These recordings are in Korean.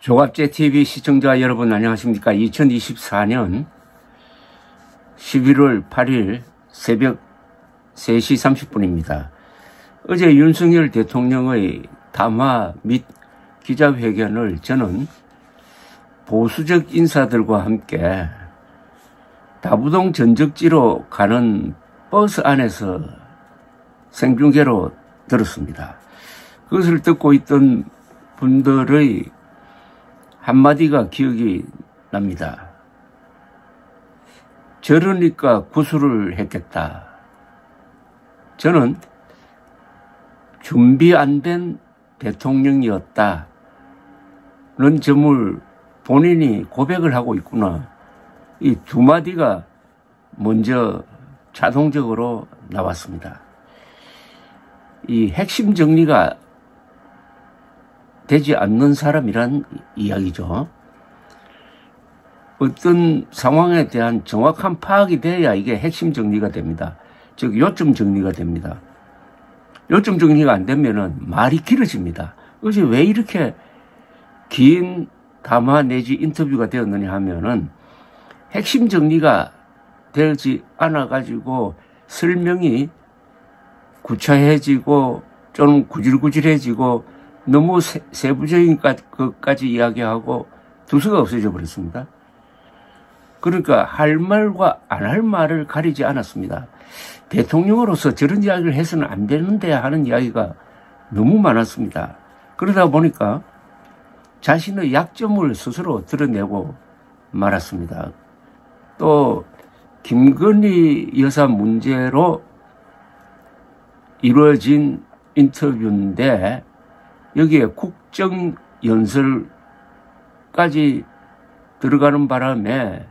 조갑제TV 시청자 여러분 안녕하십니까. 2024년 11월 8일 새벽 3시 30분입니다. 어제 윤석열 대통령의 담화 및 기자회견을 저는 보수적 인사들과 함께 다부동 전적지로 가는 버스 안에서 생중계로 들었습니다. 그것을 듣고 있던 분들의 한마디가 기억이 납니다. 저러니까 구술을 했겠다. 저는 준비 안 된 대통령이었다는 점을 본인이 고백을 하고 있구나. 이 두 마디가 먼저 자동적으로 나왔습니다. 이 핵심 정리가 되지 않는 사람이란 이야기죠. 어떤 상황에 대한 정확한 파악이 돼야 이게 핵심 정리가 됩니다. 즉 요점 정리가 됩니다. 요점 정리가 안 되면은 말이 길어집니다. 그것이 왜 이렇게 긴 담화 내지 인터뷰가 되었느냐 하면은 핵심 정리가 되지 않아 가지고 설명이 구차해지고 좀 구질구질해지고 너무 세부적인 것까지 이야기하고 두서가 없어져 버렸습니다. 그러니까 할 말과 안 할 말을 가리지 않았습니다. 대통령으로서 저런 이야기를 해서는 안 되는데 하는 이야기가 너무 많았습니다. 그러다 보니까 자신의 약점을 스스로 드러내고 말았습니다. 또 김건희 여사 문제로 이루어진 인터뷰인데 여기에 국정연설까지 들어가는 바람에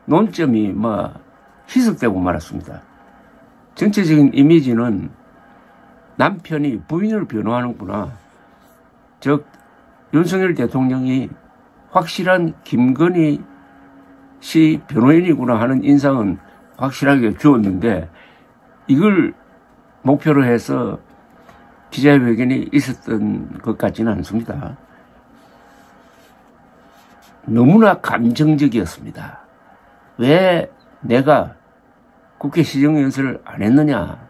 논점이 희석되고 말았습니다. 전체적인 이미지는 남편이 부인을 변호하는구나. 즉 윤석열 대통령이 확실한 김건희 씨 변호인이구나 하는 인상은 확실하게 주었는데 이걸 목표로 해서 기자회견이 있었던 것 같지는 않습니다. 너무나 감정적이었습니다. 왜 내가 국회 시정연설을 안 했느냐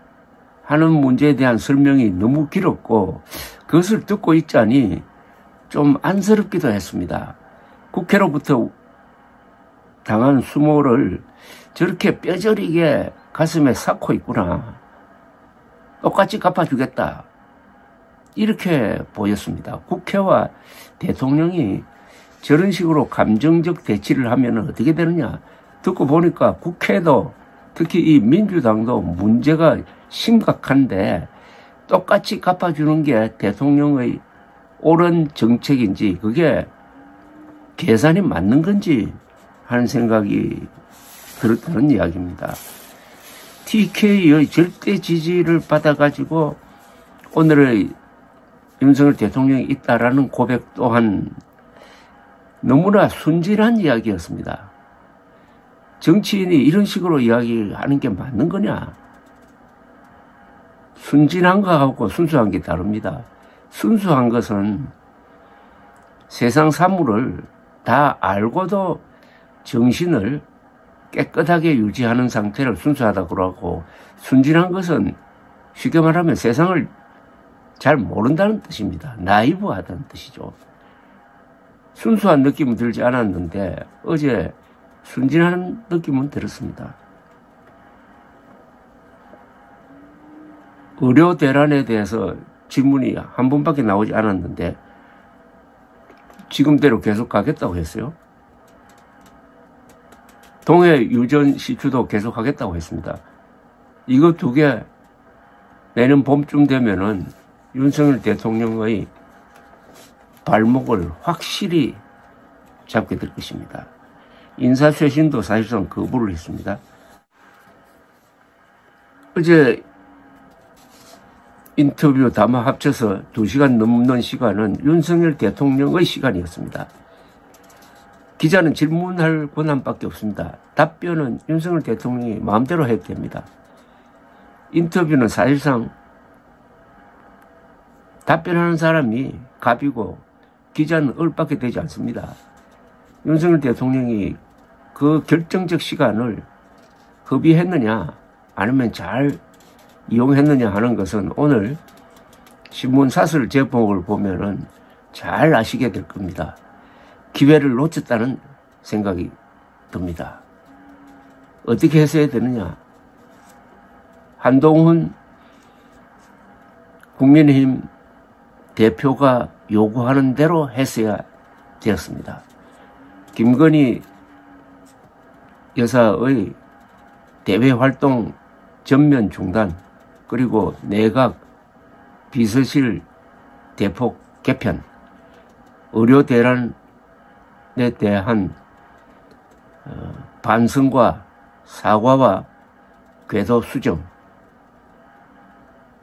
하는 문제에 대한 설명이 너무 길었고 그것을 듣고 있자니 좀 안쓰럽기도 했습니다. 국회로부터 당한 수모를 저렇게 뼈저리게 가슴에 쌓고 있구나. 똑같이 갚아주겠다. 이렇게 보였습니다. 국회와 대통령이 저런 식으로 감정적 대치를 하면 어떻게 되느냐. 듣고 보니까 국회도 특히 이 민주당도 문제가 심각한데 똑같이 갚아주는 게 대통령의 옳은 정책인지 그게 계산이 맞는 건지 하는 생각이 들었다는 이야기입니다. TK의 절대 지지를 받아가지고 오늘의 윤석열 대통령이 있다라는 고백 또한 너무나 순진한 이야기였습니다. 정치인이 이런 식으로 이야기하는 게 맞는 거냐? 순진한 거하고 순수한 게 다릅니다. 순수한 것은 세상 사물을 다 알고도 정신을 깨끗하게 유지하는 상태를 순수하다고 하고 순진한 것은 쉽게 말하면 세상을 잘 모른다는 뜻입니다. 나이브하다는 뜻이죠. 순수한 느낌은 들지 않았는데 어제 순진한 느낌은 들었습니다. 의료 대란에 대해서 질문이 한 번밖에 나오지 않았는데 지금대로 계속 가겠다고 했어요. 동해 유전 시추도 계속 하겠다고 했습니다. 이거 두 개 내년 봄쯤 되면은 윤석열 대통령의 발목을 확실히 잡게 될 것입니다. 인사쇄신도 사실상 거부를 했습니다. 어제 인터뷰 담화 합쳐서 2시간 넘는 시간은 윤석열 대통령의 시간이었습니다. 기자는 질문할 권한밖에 없습니다. 답변은 윤석열 대통령이 마음대로 해도 됩니다. 인터뷰는 사실상 답변하는 사람이 갑이고 기자는 얼밖에 되지 않습니다. 윤석열 대통령이 그 결정적 시간을 허비했느냐 아니면 잘 이용했느냐 하는 것은 오늘 신문 사설 제목을 보면은 잘 아시게 될 겁니다. 기회를 놓쳤다는 생각이 듭니다. 어떻게 했어야 되느냐? 한동훈 국민의힘 대표가 요구하는 대로 했어야 되었습니다. 김건희 여사의 대외 활동 전면 중단, 그리고 내각 비서실 대폭 개편, 의료 대란에 대한 반성과 사과와 궤도 수정,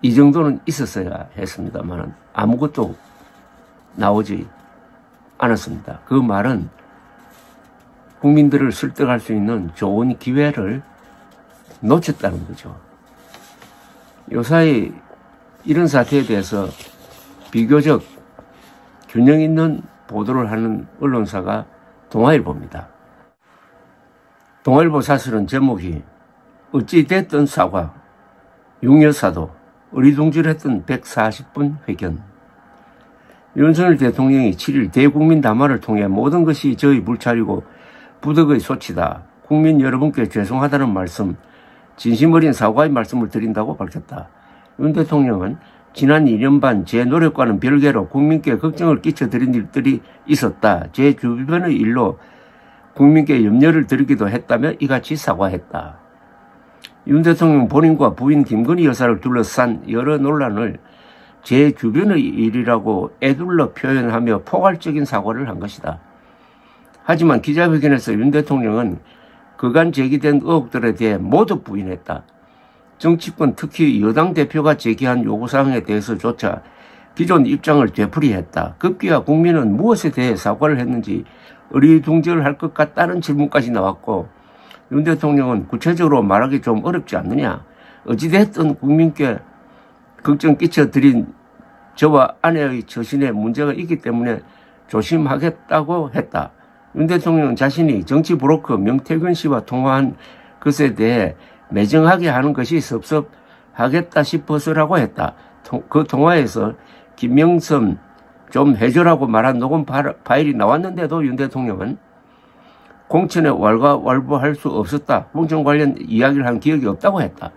이 정도는 있었어야 했습니다만 아무것도 나오지 않았습니다. 그 말은 국민들을 설득할 수 있는 좋은 기회를 놓쳤다는 거죠. 요사이 이런 사태에 대해서 비교적 균형 있는 보도를 하는 언론사가 동아일보입니다. 동아일보 사설은 제목이 어찌됐든 사과, 육여사도 어리둥절했던 140분 회견. 윤석열 대통령이 7일 대국민 담화를 통해 모든 것이 저희 불찰이고 부득의 소치다. 국민 여러분께 죄송하다는 말씀, 진심 어린 사과의 말씀을 드린다고 밝혔다. 윤 대통령은 지난 2년 반 제 노력과는 별개로 국민께 걱정을 끼쳐드린 일들이 있었다. 제 주변의 일로 국민께 염려를 드리기도 했다며 이같이 사과했다. 윤 대통령 본인과 부인 김건희 여사를 둘러싼 여러 논란을 제 주변의 일이라고 애둘러 표현하며 포괄적인 사과를 한 것이다. 하지만 기자회견에서 윤 대통령은 그간 제기된 의혹들에 대해 모두 부인했다. 정치권 특히 여당 대표가 제기한 요구사항에 대해서조차 기존 입장을 되풀이했다. 급기야 국민은 무엇에 대해 사과를 했는지 어리둥절할 것 같다는 질문까지 나왔고, 윤 대통령은 구체적으로 말하기 좀 어렵지 않느냐. 어찌됐든 국민께 걱정 끼쳐드린 저와 아내의 처신에 문제가 있기 때문에 조심하겠다고 했다. 윤 대통령은 자신이 정치 브로커 명태균 씨와 통화한 것에 대해 매정하게 하는 것이 섭섭하겠다 싶어서라고 했다. 그 통화에서 김명선 좀 해줘라고 말한 녹음 파일이 나왔는데도 윤 대통령은 공천에 왈가왈부할 수 없었다. 공천 관련 이야기를 한 기억이 없다고 했다.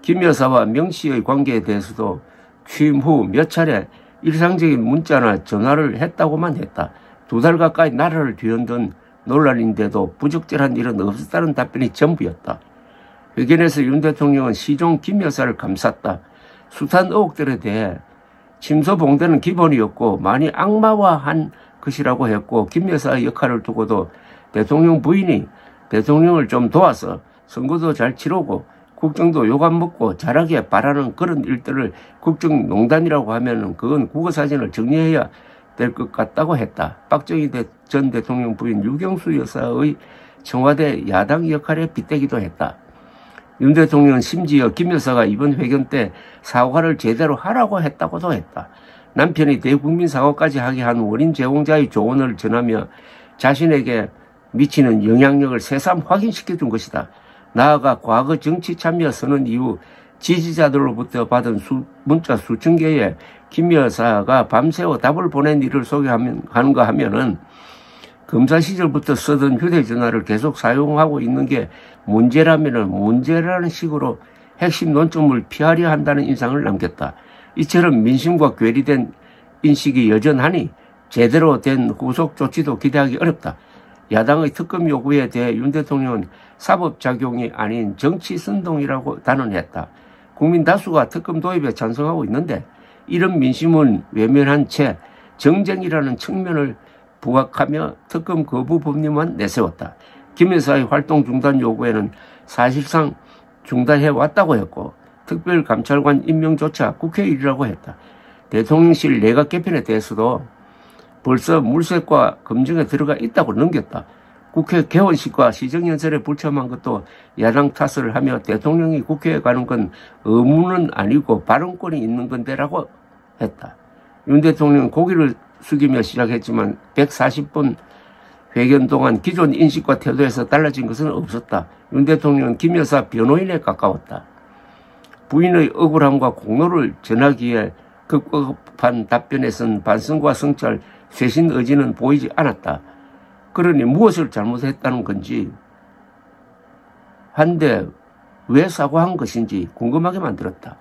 김 여사와 명 씨의 관계에 대해서도 취임 후 몇 차례 일상적인 문자나 전화를 했다고만 했다. 2달 가까이 나라를 뒤흔든 논란인데도 부적절한 일은 없었다는 답변이 전부였다. 회견에서 윤 대통령은 시종 김 여사를 감쌌다. 숱한 의혹들에 대해 침소봉대는 기본이었고 많이 악마화한 것이라고 했고, 김 여사의 역할을 두고도 대통령 부인이 대통령을 좀 도와서 선거도 잘 치르고 국정도 요감 먹고 잘하게 바라는 그런 일들을 국정농단이라고 하면은 그건 국어사전을 정리해야 될 것 같다고 했다. 박정희 전 대통령 부인 유경수 여사의 청와대 야당 역할에 빗대기도 했다. 윤 대통령은 심지어 김 여사가 이번 회견 때 사과를 제대로 하라고 했다고도 했다. 남편이 대국민 사과까지 하게 한 원인 제공자의 조언을 전하며 자신에게 미치는 영향력을 새삼 확인시켜준 것이다. 나아가 과거 정치 참여 선언 이후 지지자들로부터 받은 문자 수천 개에 김 여사가 밤새워 답을 보낸 일을 소개하는가 하면은 검사 시절부터 쓰던 휴대전화를 계속 사용하고 있는 게 문제라면은 문제라는 식으로 핵심 논점을 피하려 한다는 인상을 남겼다. 이처럼 민심과 괴리된 인식이 여전하니 제대로 된 후속 조치도 기대하기 어렵다. 야당의 특검 요구에 대해 윤 대통령은 사법작용이 아닌 정치 선동이라고 단언했다. 국민 다수가 특검 도입에 찬성하고 있는데 이런 민심은 외면한 채 정쟁이라는 측면을 부각하며 특검 거부 법리만 내세웠다. 김 여사의 활동 중단 요구에는 사실상 중단해왔다고 했고 특별감찰관 임명조차 국회 일이라고 했다. 대통령실 내각 개편에 대해서도 벌써 물색과 검증에 들어가 있다고 넘겼다. 국회 개원식과 시정연설에 불참한 것도 야당 탓을 하며 대통령이 국회에 가는 건 의무는 아니고 발언권이 있는 건데라고 했다. 윤 대통령은 고기를 숙이며 시작했지만 140분 회견 동안 기존 인식과 태도에서 달라진 것은 없었다. 윤 대통령은 김 여사 변호인에 가까웠다. 부인의 억울함과 공로를 전하기에 급급한 답변에선 반성과 성찰, 쇄신 의지는 보이지 않았다. 그러니 무엇을 잘못했다는 건지, 한데 왜 사과한 것인지 궁금하게 만들었다.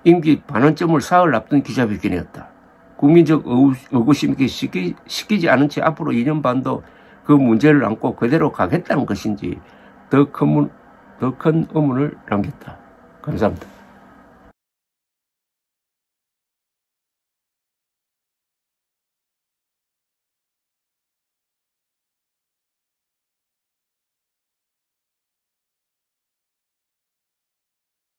임기 반환점을 사흘 앞둔 기자회견이었다. 국민적 의구심이 시키지 않은 채 앞으로 2년 반도 그 문제를 안고 그대로 가겠다는 것인지 더 큰 의문을 남겼다. 감사합니다.